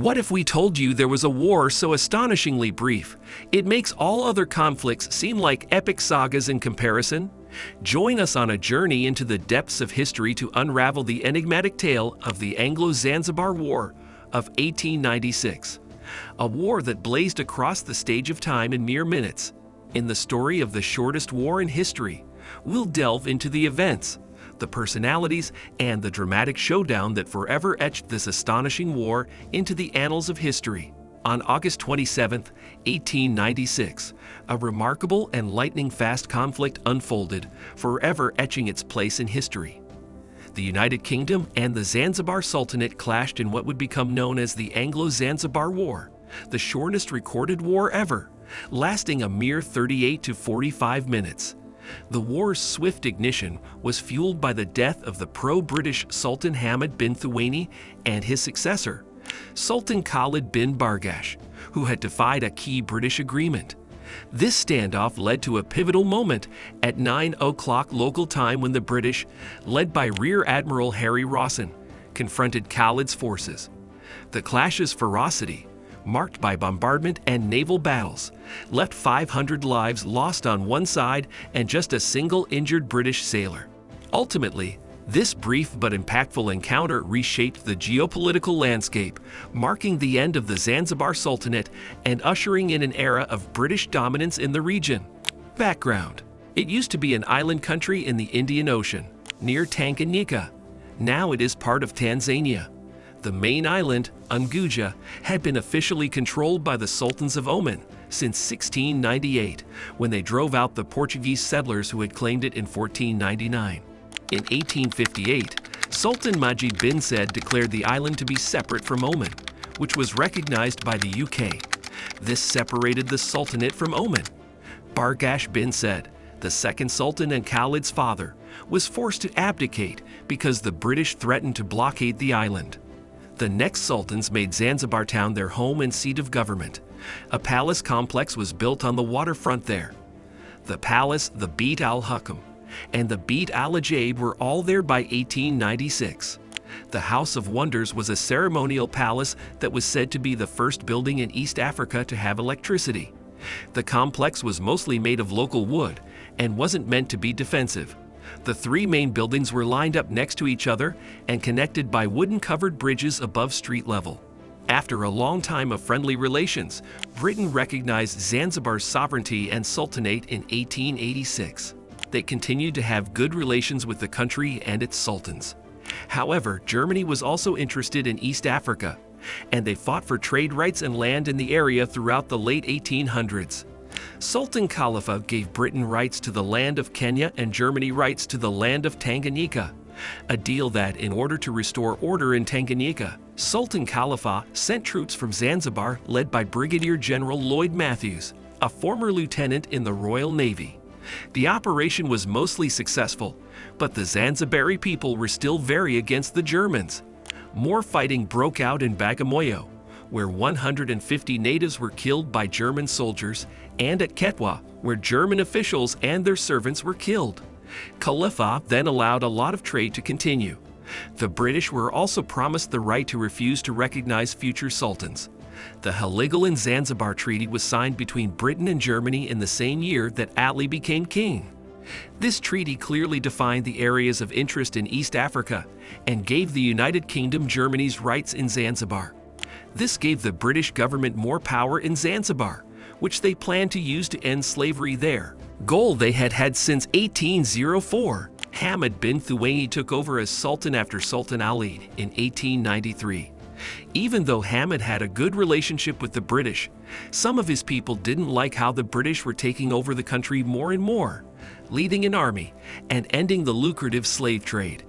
What if we told you there was a war so astonishingly brief, it makes all other conflicts seem like epic sagas in comparison? Join us on a journey into the depths of history to unravel the enigmatic tale of the Anglo-Zanzibar War of 1896, a war that blazed across the stage of time in mere minutes. In the story of the shortest war in history, we'll delve into the events, the personalities, and the dramatic showdown that forever etched this astonishing war into the annals of history. On August 27, 1896, a remarkable and lightning-fast conflict unfolded, forever etching its place in history. The United Kingdom and the Zanzibar Sultanate clashed in what would become known as the Anglo-Zanzibar War, the shortest recorded war ever, lasting a mere 38 to 45 minutes. The war's swift ignition was fueled by the death of the pro-British Sultan Hamad bin Thuwaini and his successor, Sultan Khalid bin Bargash, who had defied a key British agreement. This standoff led to a pivotal moment at 9 o'clock local time when the British, led by Rear Admiral Harry Rawson, confronted Khalid's forces. The clash's ferocity, marked by bombardment and naval battles, left 500 lives lost on one side and just a single injured British sailor. Ultimately, this brief but impactful encounter reshaped the geopolitical landscape, marking the end of the Zanzibar Sultanate and ushering in an era of British dominance in the region. Background: it used to be an island country in the Indian Ocean, near Tanganyika. Now it is part of Tanzania. The main island, Unguja, had been officially controlled by the Sultans of Oman since 1698, when they drove out the Portuguese settlers who had claimed it in 1499. In 1858, Sultan Majid bin Said declared the island to be separate from Oman, which was recognized by the UK. This separated the Sultanate from Oman. Bargash bin Said, the second Sultan and Khalid's father, was forced to abdicate because the British threatened to blockade the island. The next sultans made Zanzibar town their home and seat of government. A palace complex was built on the waterfront there. The palace, the Beit al-Hukm, and the Beit al-Ajaib were all there by 1896. The House of Wonders was a ceremonial palace that was said to be the first building in East Africa to have electricity. The complex was mostly made of local wood and wasn't meant to be defensive. The three main buildings were lined up next to each other and connected by wooden-covered bridges above street level. After a long time of friendly relations, Britain recognized Zanzibar's sovereignty and sultanate in 1886. They continued to have good relations with the country and its sultans. However, Germany was also interested in East Africa, and they fought for trade rights and land in the area throughout the late 1800s. Sultan Khalifa gave Britain rights to the land of Kenya and Germany rights to the land of Tanganyika, a deal that, in order to restore order in Tanganyika, Sultan Khalifa sent troops from Zanzibar led by Brigadier General Lloyd Matthews, a former lieutenant in the Royal Navy. The operation was mostly successful, but the Zanzibari people were still very against the Germans. More fighting broke out in Bagamoyo, where 150 natives were killed by German soldiers, and at Ketwa, where German officials and their servants were killed. Khalifa then allowed a lot of trade to continue. The British were also promised the right to refuse to recognize future sultans. The Heligoland-Zanzibar Treaty was signed between Britain and Germany in the same year that Ali became king. This treaty clearly defined the areas of interest in East Africa and gave the United Kingdom Germany's rights in Zanzibar. This gave the British government more power in Zanzibar, which they planned to use to end slavery there, goal they had had since 1804. Hamad bin Thuwaini took over as Sultan after Sultan Ali in 1893. Even though Hamad had a good relationship with the British, some of his people didn't like how the British were taking over the country more and more, leading an army, and ending the lucrative slave trade.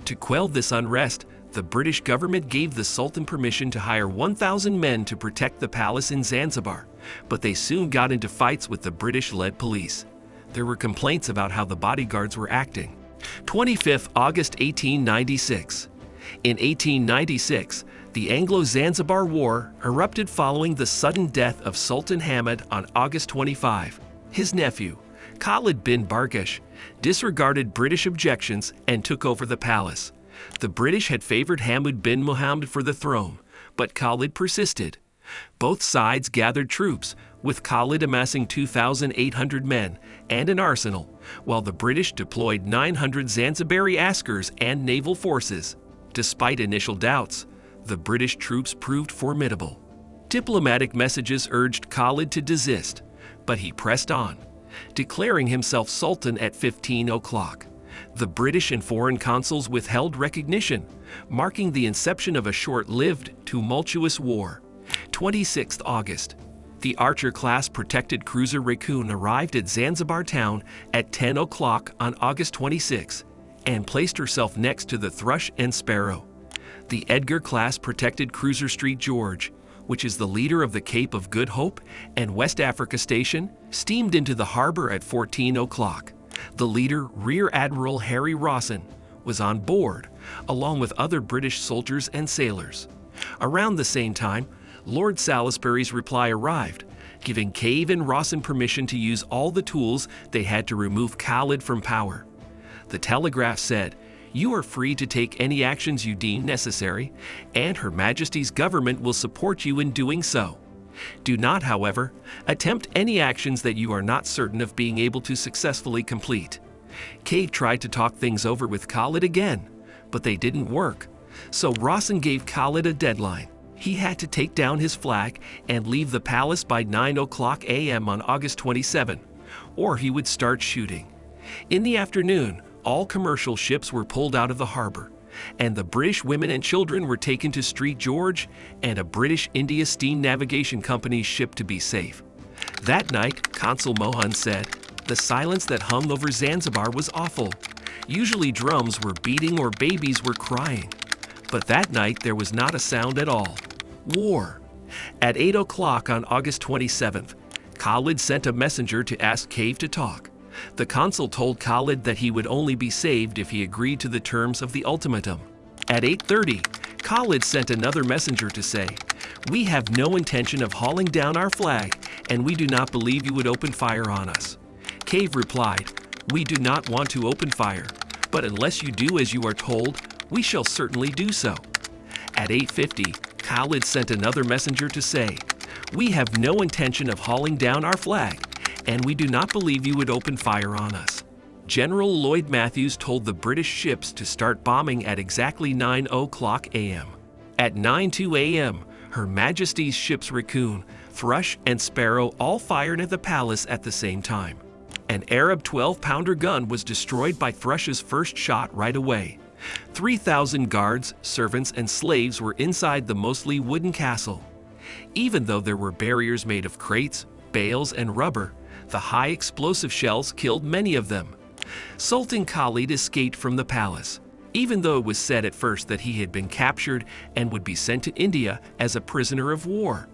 To quell this unrest, the British government gave the Sultan permission to hire 1,000 men to protect the palace in Zanzibar, but they soon got into fights with the British-led police. There were complaints about how the bodyguards were acting. 25th August 1896. In 1896, the Anglo-Zanzibar War erupted following the sudden death of Sultan Hamad on August 25. His nephew, Khalid bin Bargash, disregarded British objections and took over the palace. The British had favored Hamad bin Muhammad for the throne, but Khalid persisted. Both sides gathered troops, with Khalid amassing 2,800 men and an arsenal, while the British deployed 900 Zanzibari askars and naval forces. Despite initial doubts, the British troops proved formidable. Diplomatic messages urged Khalid to desist, but he pressed on, declaring himself Sultan at 15 o'clock. The British and foreign consuls withheld recognition, marking the inception of a short-lived, tumultuous war. 26th August. The Archer-class protected cruiser Raccoon arrived at Zanzibar town at 10 o'clock on August 26 and placed herself next to the Thrush and Sparrow. The Edgar-class protected cruiser Street George, which is the leader of the Cape of Good Hope and West Africa Station, steamed into the harbor at 14 o'clock. The leader, Rear Admiral Harry Rawson, was on board, along with other British soldiers and sailors. Around the same time, Lord Salisbury's reply arrived, giving Cave and Rawson permission to use all the tools they had to remove Khalid from power. The telegraph said, "You are free to take any actions you deem necessary, and Her Majesty's government will support you in doing so. Do not, however, attempt any actions that you are not certain of being able to successfully complete." Cave tried to talk things over with Khalid again, but they didn't work, so Rawson gave Khalid a deadline. He had to take down his flag and leave the palace by 9 o'clock a.m. on August 27, or he would start shooting. In the afternoon, all commercial ships were pulled out of the harbor, and the British women and children were taken to Street George and a British India Steam Navigation Company's ship to be safe. That night, Consul Mohan said, "The silence that hung over Zanzibar was awful. Usually drums were beating or babies were crying, but that night there was not a sound at all. War." At 8 o'clock on August 27th, Khalid sent a messenger to ask Cave to talk. The consul told Khalid that he would only be saved if he agreed to the terms of the ultimatum. At 8:30, Khalid sent another messenger to say, "We have no intention of hauling down our flag, and we do not believe you would open fire on us." Cave replied, "We do not want to open fire, but unless you do as you are told, we shall certainly do so." At 8:50, Khalid sent another messenger to say, "We have no intention of hauling down our flag, and we do not believe you would open fire on us." General Lloyd Matthews told the British ships to start bombing at exactly 9 o'clock a.m. At 9:02 a.m., Her Majesty's ships Raccoon, Thrush, and Sparrow all fired at the palace at the same time. An Arab 12-pounder gun was destroyed by Thrush's first shot right away. 3,000 guards, servants, and slaves were inside the mostly wooden castle. Even though there were barriers made of crates, bales, and rubber, the high explosive shells killed many of them. Sultan Khalid escaped from the palace, even though it was said at first that he had been captured and would be sent to India as a prisoner of war.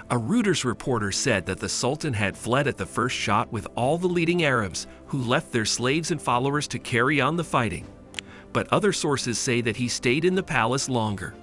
A Reuters reporter said that the Sultan had fled at the first shot with all the leading Arabs, who left their slaves and followers to carry on the fighting. But other sources say that he stayed in the palace longer.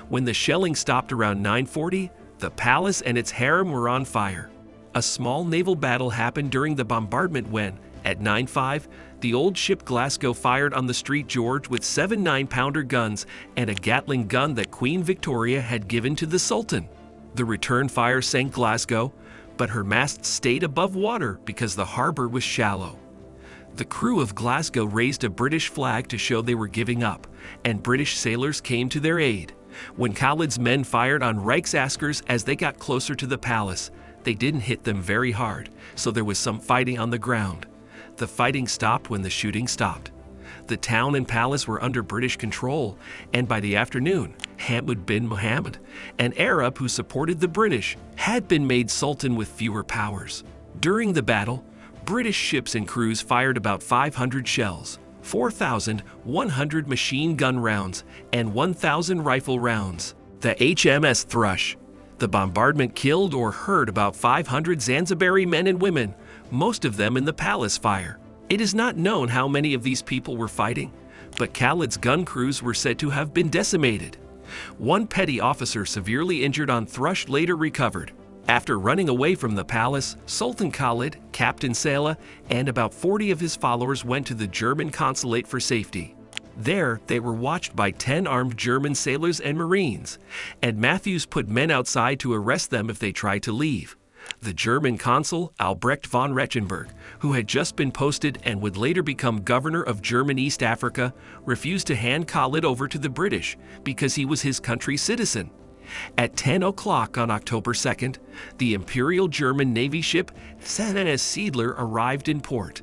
When the shelling stopped around 9:40, the palace and its harem were on fire. A small naval battle happened during the bombardment when, at 9:05, the old ship Glasgow fired on the Street George with 7 9-pounder guns and a Gatling gun that Queen Victoria had given to the Sultan. The return fire sank Glasgow, but her masts stayed above water because the harbor was shallow. The crew of Glasgow raised a British flag to show they were giving up, and British sailors came to their aid. When Khalid's men fired on Reichsaskers as they got closer to the palace, they didn't hit them very hard, so there was some fighting on the ground. The fighting stopped when the shooting stopped. The town and palace were under British control, and by the afternoon, Hamud bin Mohammed, an Arab who supported the British, had been made sultan with fewer powers. During the battle, British ships and crews fired about 500 shells, 4,100 machine gun rounds, and 1,000 rifle rounds. The HMS Thrush. The bombardment killed or hurt about 500 Zanzibari men and women, most of them in the palace fire. It is not known how many of these people were fighting, but Khalid's gun crews were said to have been decimated. One petty officer severely injured on Thrush later recovered. After running away from the palace, Sultan Khalid, Captain Salah, and about 40 of his followers went to the German consulate for safety. There, they were watched by 10 armed German sailors and Marines, and Matthews put men outside to arrest them if they tried to leave. The German consul, Albrecht von Reichenberg, who had just been posted and would later become governor of German East Africa, refused to hand Khalid over to the British because he was his country's citizen. At 10 o'clock on October 2nd, the Imperial German Navy ship CNS Siedler arrived in port.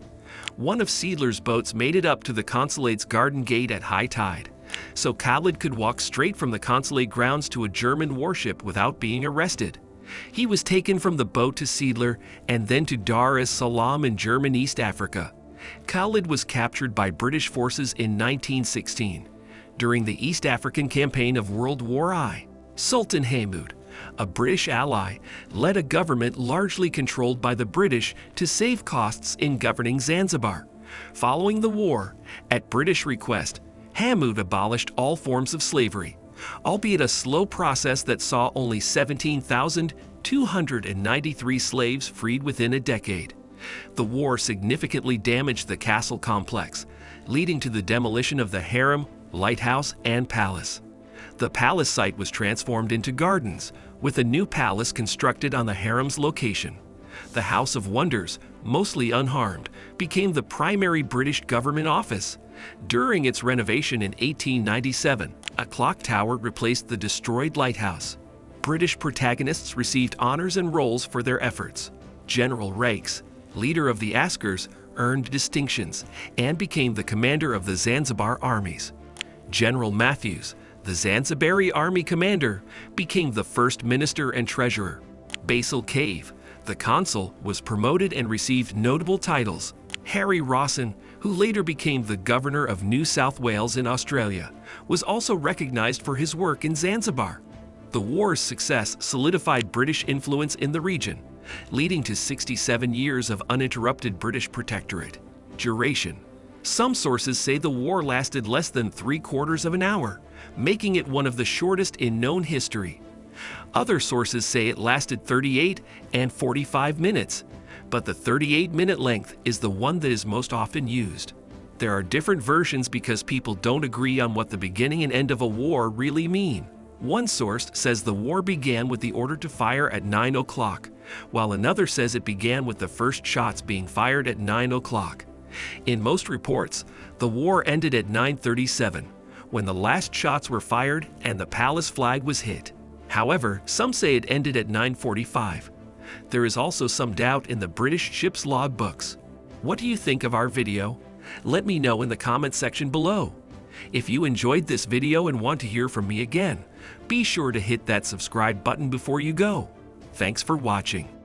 One of Siedler's boats made it up to the consulate's garden gate at high tide, so Khalid could walk straight from the consulate grounds to a German warship without being arrested. He was taken from the boat to Siedler and then to Dar es Salaam in German East Africa. Khalid was captured by British forces in 1916 during the East African campaign of World War I. Sultan Hamud, a British ally, led a government largely controlled by the British to save costs in governing Zanzibar. Following the war, at British request, Hamud abolished all forms of slavery, albeit a slow process that saw only 17,293 slaves freed within a decade. The war significantly damaged the castle complex, leading to the demolition of the harem, lighthouse, and palace. The palace site was transformed into gardens, with a new palace constructed on the harem's location. The House of Wonders, mostly unharmed, became the primary British government office. During its renovation in 1897, a clock tower replaced the destroyed lighthouse. British protagonists received honors and roles for their efforts. General Raikes, leader of the Askers, earned distinctions and became the commander of the Zanzibar armies. General Matthews, the Zanzibari army commander, became the first minister and treasurer. Basil Cave, the consul, was promoted and received notable titles. Harry Rawson, who later became the governor of New South Wales in Australia, was also recognized for his work in Zanzibar. The war's success solidified British influence in the region, leading to 67 years of uninterrupted British protectorate. Duration. Some sources say the war lasted less than 3/4 of an hour, making it one of the shortest in known history. Other sources say it lasted 38 and 45 minutes, but the 38-minute length is the one that is most often used. There are different versions because people don't agree on what the beginning and end of a war really mean. One source says the war began with the order to fire at 9 o'clock, while another says it began with the first shots being fired at 9 o'clock. In most reports, the war ended at 9:37, when the last shots were fired and the palace flag was hit. However, some say it ended at 9:45. There is also some doubt in the British ship's log books. What do you think of our video? Let me know in the comment section below. If you enjoyed this video and want to hear from me again, be sure to hit that subscribe button before you go. Thanks for watching.